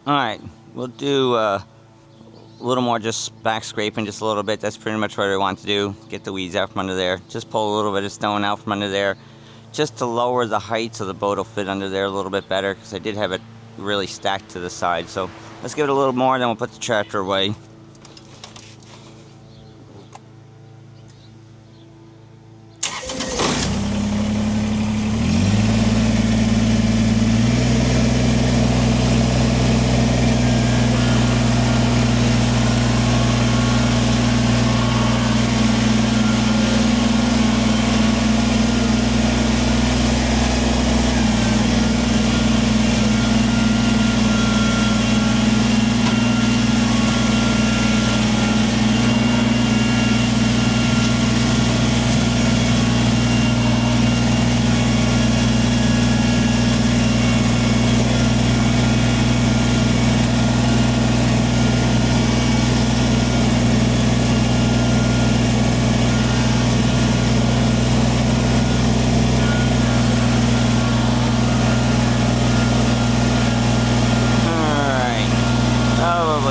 Alright, we'll do a little more just back scraping, just a little bit. That's pretty much what I want to do. Get the weeds out from under there. Just pull a little bit of stone out from under there, just to lower the height so the boat will fit under there a little bit better, because I did have it really stacked to the side. So let's give it a little more, then we'll put the tractor away.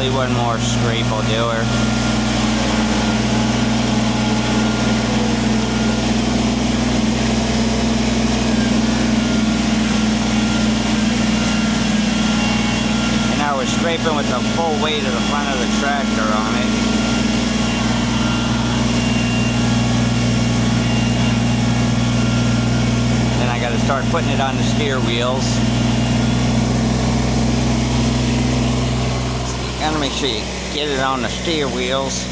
One more scrape will do her. And now we're scraping with the full weight of the front of the tractor on it. Then I got to start putting it on the steer wheels. Gotta make sure you get it on the steer wheels.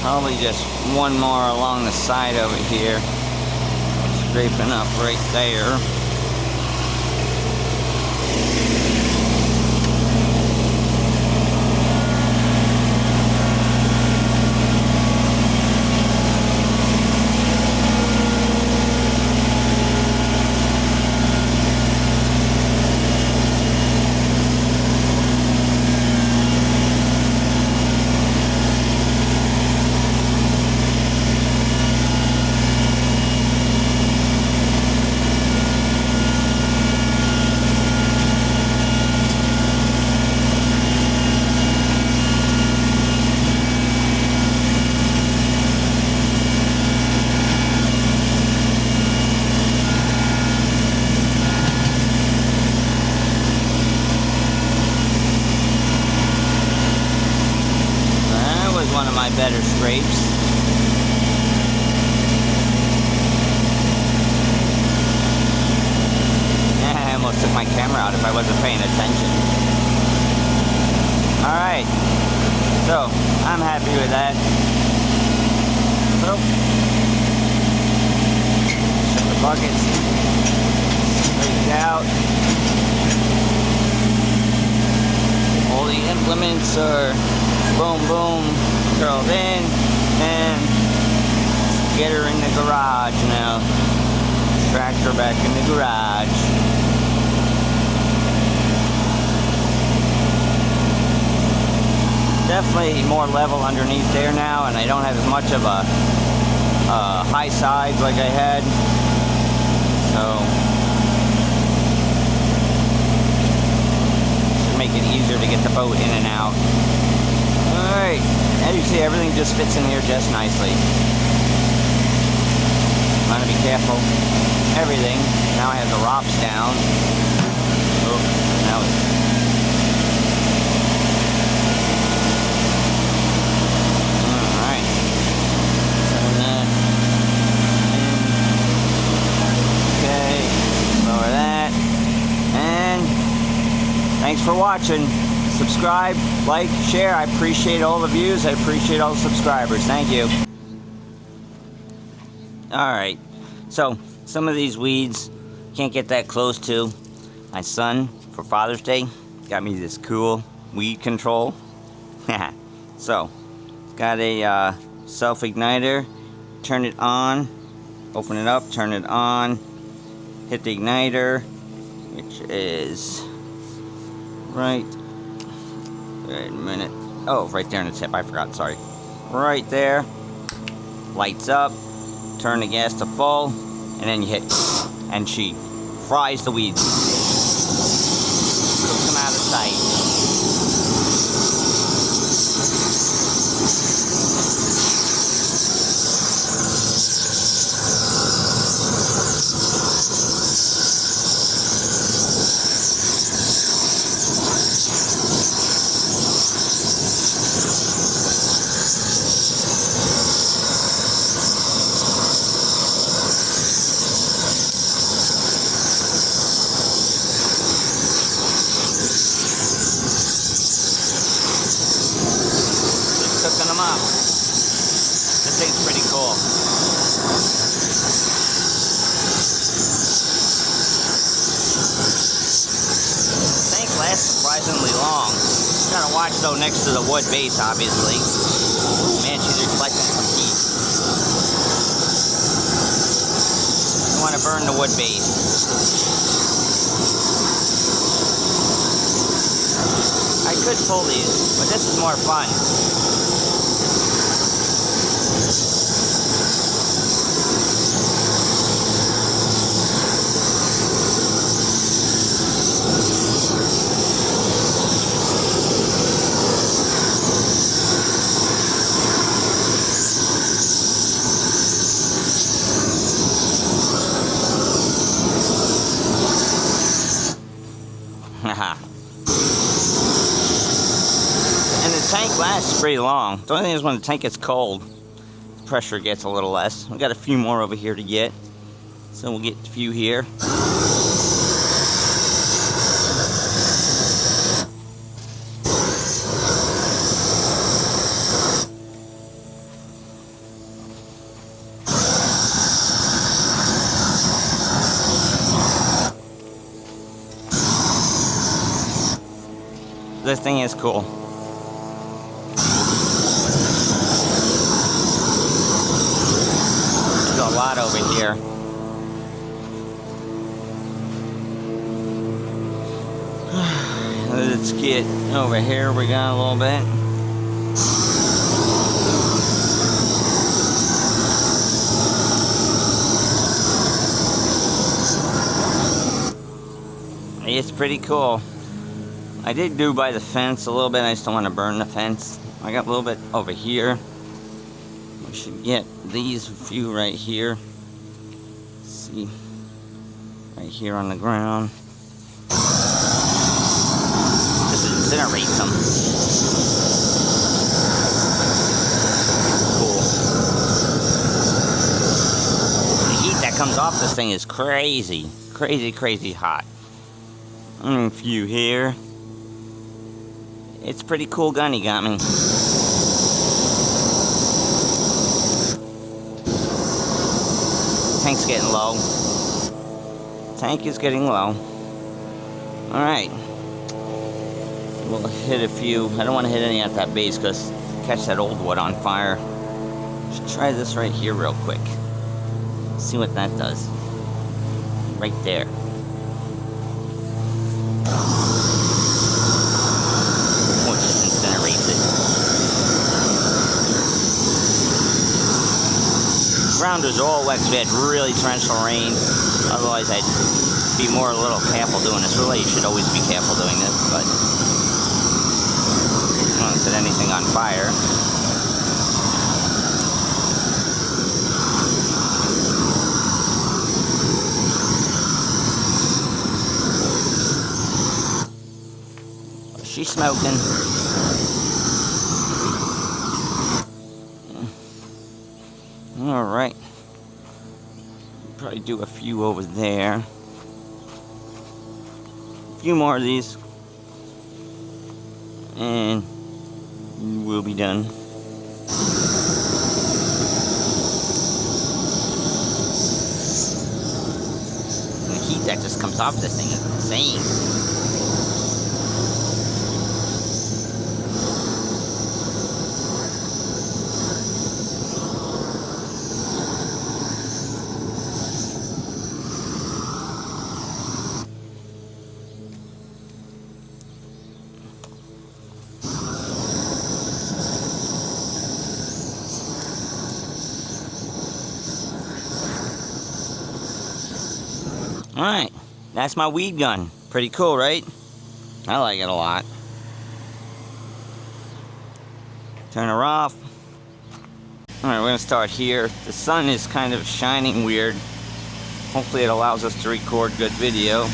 Probably just one more along the side over here, scraping up right there. One of my better scrapes. I almost took my camera out if I wasn't paying attention. Alright, so I'm happy with that. So, set the buckets straight out. All the implements are boom boom curled in, and get her in the garage now. Tractor back in the garage. Definitely more level underneath there now, and I don't have as much of a high sides like I had. So should make it easier to get the boat in and out. Alright, as you see, everything just fits in here just nicely. Want to be careful. Everything. Now I have the rocks down. Oh, now it's... Alright. Turn that. Okay. Lower that. And thanks for watching. Subscribe, like, share. I appreciate all the views. I appreciate all the subscribers. Thank you. Alright, so some of these weeds can't get that close to. My son, for Father's Day, got me this cool weed control. So, it's got a self-igniter. Turn it on, open it up, turn it on, hit the igniter, which is right, wait a minute, oh, right there in the tip, I forgot, sorry. Right there, lights up. Turn the gas to full, and then you hit, and she fries the weeds. Cooks them out of sight. Cooking them up. This thing's pretty cool. This thing lasts surprisingly long. Gotta watch though next to the wood base, obviously. Man, she's reflecting some heat. You want to burn the wood base. I could pull these, but this is more fun. And the tank lasts pretty long. The only thing is when the tank gets cold, the pressure gets a little less. We've got a few more over here to get, so we'll get a few here. This thing is cool. There's a lot over here. Let's get over here. We got a little bit. It's pretty cool. I did do by the fence a little bit. I just don't want to burn the fence. I got a little bit over here. We should get these few right here. Let's see, right here on the ground. This incinerates them. Cool. The heat that comes off this thing is crazy, crazy hot. A few here. It's pretty cool gun he got me. Tank's getting low. Tank is getting low. Alright. We'll hit a few. I don't want to hit any at that base because catch that old wood on fire. Should try this right here real quick. See what that does. Right there. Ground was all wet because we had really torrential rain. Otherwise, I'd be a little careful doing this. Really, you should always be careful doing this, but I don't want to set anything on fire. she's smoking. Alright. Probably do a few over there. A few more of these. And we'll be done. And the heat that just comes off this thing is insane. Alright, that's my weed gun. Pretty cool, right? I like it a lot. Turn her off. Alright, we're going to start here. The sun is kind of shining weird. Hopefully it allows us to record good video.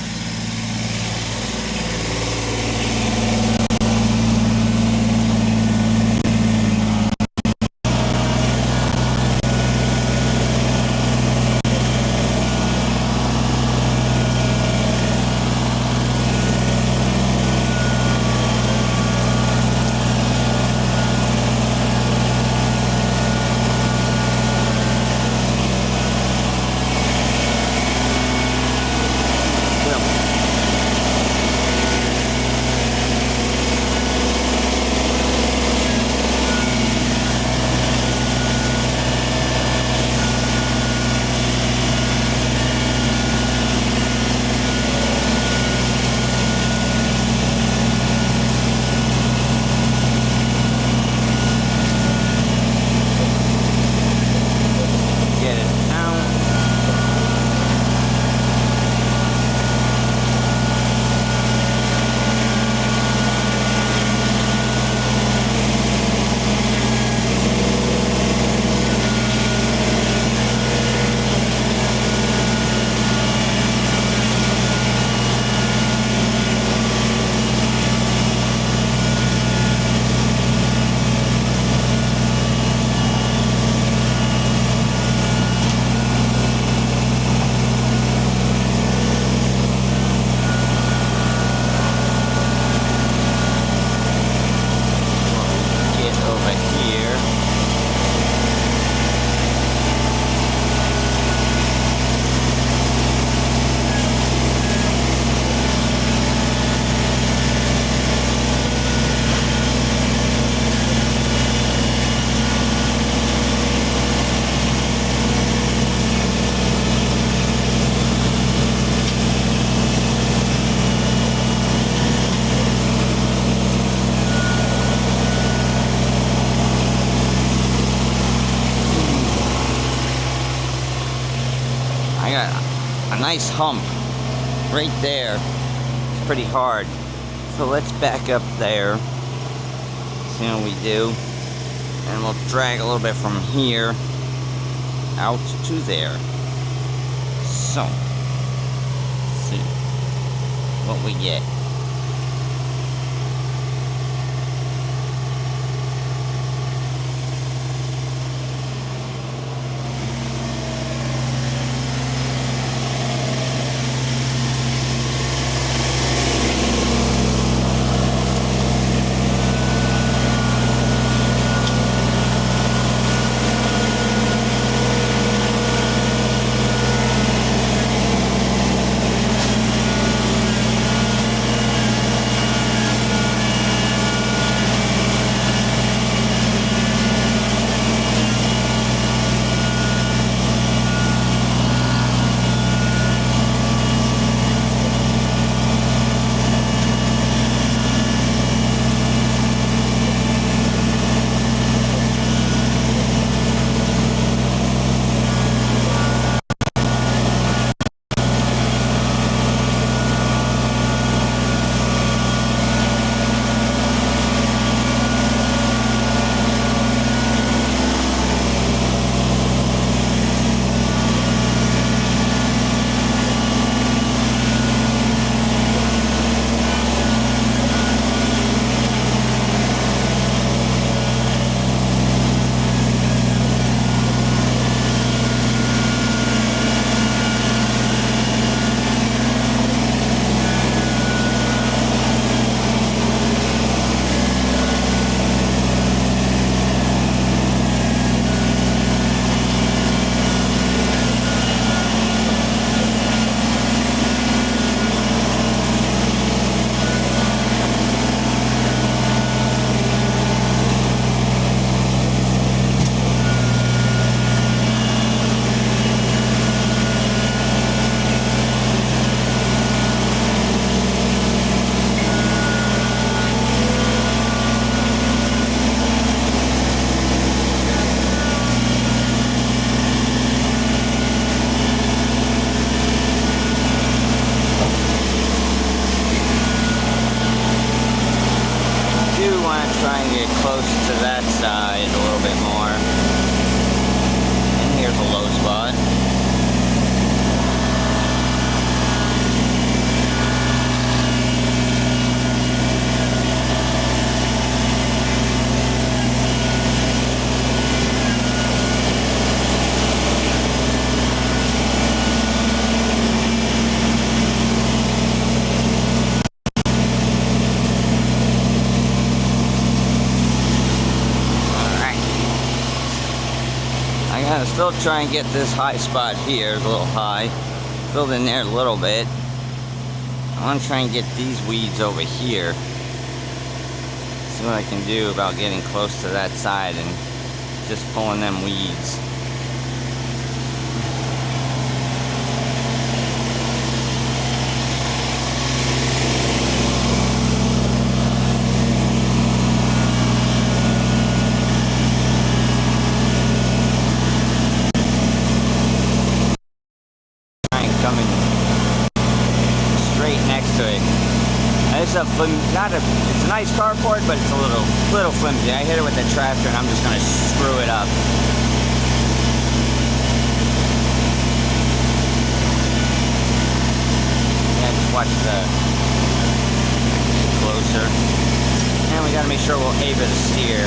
I got a nice hump right there. It's pretty hard. So let's back up there. See what we do. And we'll drag a little bit from here out to there. So, let's see what we get. close to that side a little bit more. And here's a low spot. I gotta still try and get this high spot here, a little high. Filled in there a little bit. I want to try and get these weeds over here. See what I can do about getting close to that side and just pulling them weeds. Coming straight next to it. It's a nice carport, but it's a little flimsy. I hit it with the tractor, and I'm just gonna screw it up. Yeah, just watch closer, and we gotta make sure we'll able to steer.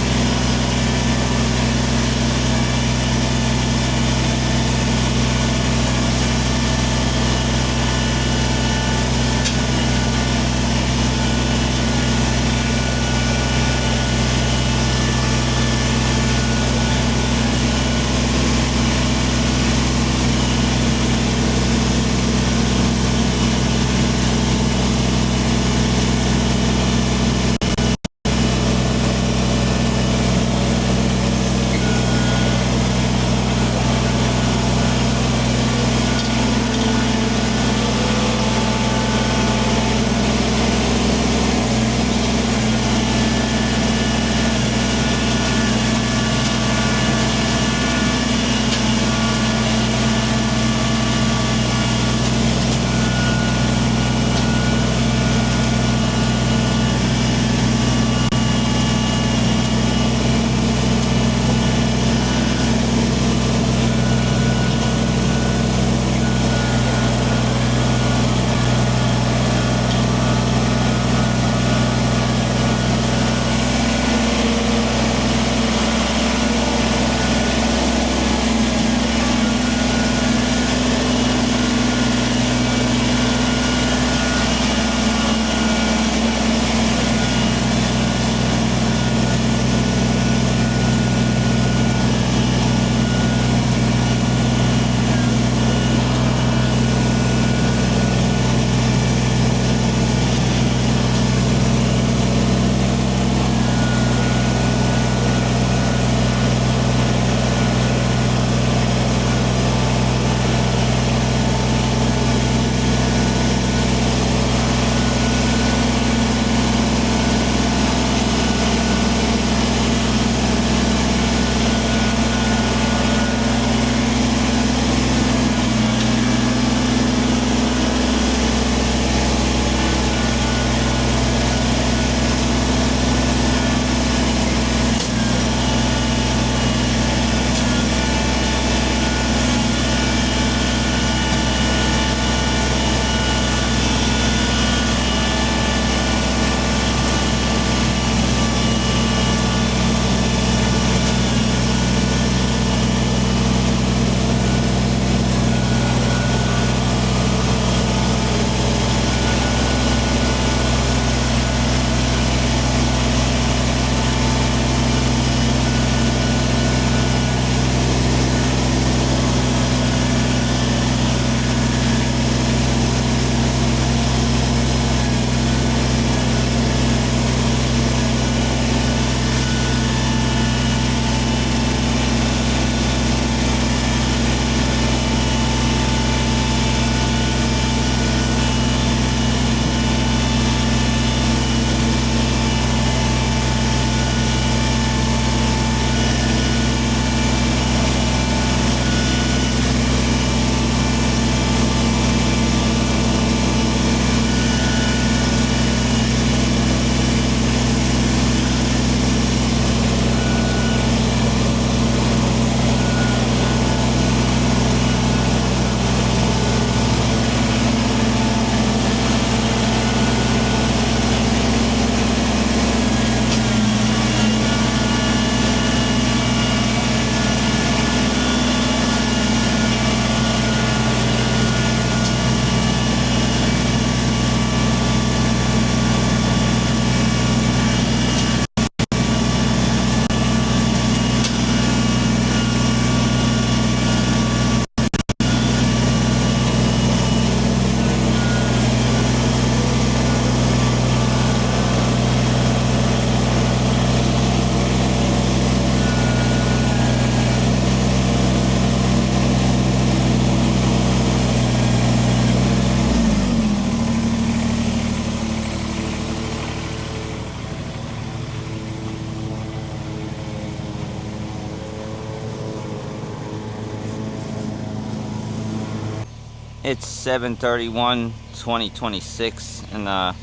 It's 7/31/2026, and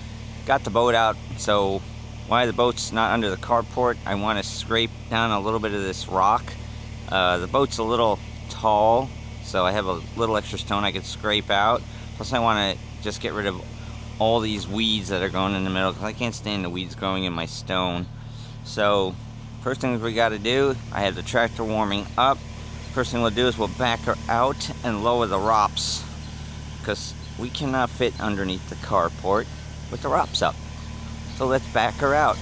got the boat out. So while the boat's not under the carport, I want to scrape down a little bit of this rock. The boat's a little tall, so I have a little extra stone I could scrape out. Plus I want to just get rid of all these weeds that are going in the middle, because I can't stand the weeds growing in my stone. So first thing we got to do, I have the tractor warming up. First thing we'll do is we'll back her out and lower the ROPS, because we cannot fit underneath the carport with the ROPS up. So let's back her out.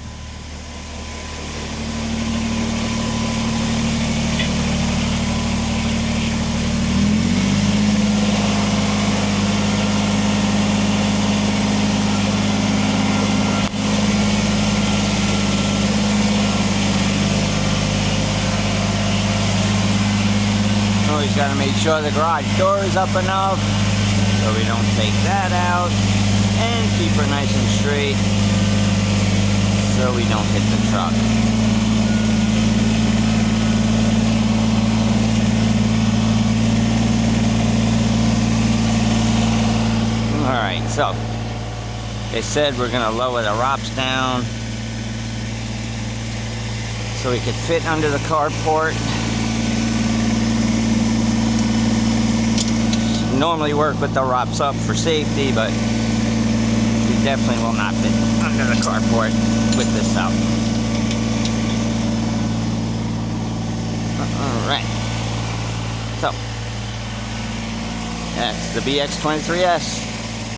Always got to make sure the garage door is up enough so we don't take that out, and keep her nice and straight so we don't hit the truck. Alright, so they said we're going to lower the ROPS down so we could fit under the carport. Normally work with the ROPS up for safety, but we definitely will not fit under the carport with this out. Alright, so that's the BX23S.